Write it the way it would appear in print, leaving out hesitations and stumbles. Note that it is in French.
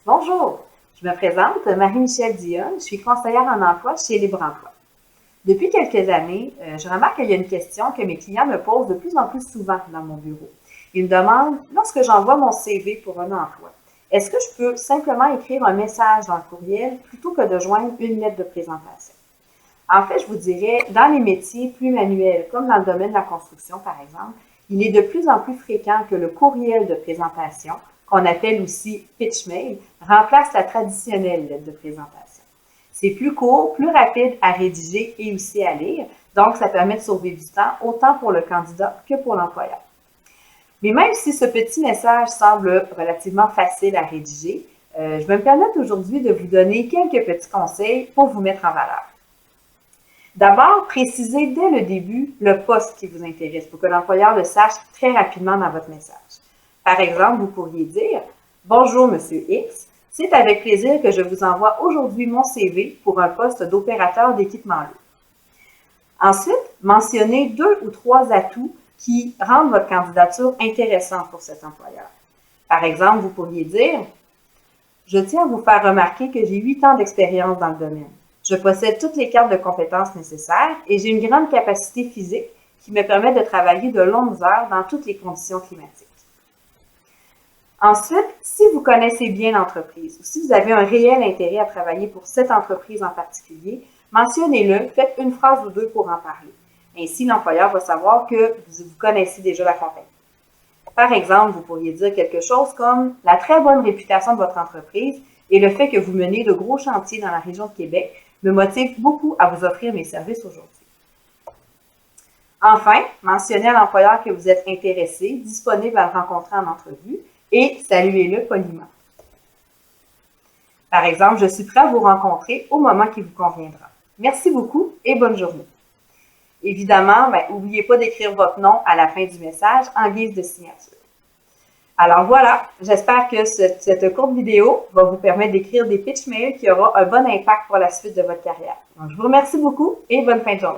Bonjour, je me présente, Marie-Michel Dionne, je suis conseillère en emploi chez Libre Emploi. Depuis quelques années, je remarque qu'il y a une question que mes clients me posent de plus en plus souvent dans mon bureau. Ils me demandent, lorsque j'envoie mon CV pour un emploi, est-ce que je peux simplement écrire un message dans le courriel plutôt que de joindre une lettre de présentation? En fait, je vous dirais, dans les métiers plus manuels, comme dans le domaine de la construction, par exemple, il est de plus en plus fréquent que le courriel de présentation, qu'on appelle aussi pitch mail, remplace la traditionnelle lettre de présentation. C'est plus court, plus rapide à rédiger et aussi à lire, donc ça permet de sauver du temps autant pour le candidat que pour l'employeur. Mais même si ce petit message semble relativement facile à rédiger, je vais me permettre aujourd'hui de vous donner quelques petits conseils pour vous mettre en valeur. D'abord, précisez dès le début le poste qui vous intéresse pour que l'employeur le sache très rapidement dans votre message. Par exemple, vous pourriez dire « Bonjour, Monsieur X, c'est avec plaisir que je vous envoie aujourd'hui mon CV pour un poste d'opérateur d'équipement lourd. » Ensuite, mentionnez 2 ou 3 atouts qui rendent votre candidature intéressante pour cet employeur. Par exemple, vous pourriez dire « Je tiens à vous faire remarquer que j'ai 8 ans d'expérience dans le domaine. Je possède toutes les cartes de compétences nécessaires et j'ai une grande capacité physique qui me permet de travailler de longues heures dans toutes les conditions climatiques. » Ensuite, si vous connaissez bien l'entreprise ou si vous avez un réel intérêt à travailler pour cette entreprise en particulier, mentionnez-le, faites une phrase ou deux pour en parler. Ainsi, l'employeur va savoir que vous connaissez déjà la compagnie. Par exemple, vous pourriez dire quelque chose comme « La très bonne réputation de votre entreprise et le fait que vous menez de gros chantiers dans la région de Québec me motive beaucoup à vous offrir mes services aujourd'hui. » Enfin, mentionnez à l'employeur que vous êtes intéressé, disponible à le rencontrer en entrevue et saluez-le poliment. Par exemple, je suis prêt à vous rencontrer au moment qui vous conviendra. Merci beaucoup et bonne journée. Évidemment, n'oubliez pas d'écrire votre nom à la fin du message en guise de signature. Alors voilà, j'espère que cette courte vidéo va vous permettre d'écrire des pitch mails qui auront un bon impact pour la suite de votre carrière. Donc, je vous remercie beaucoup et bonne fin de journée.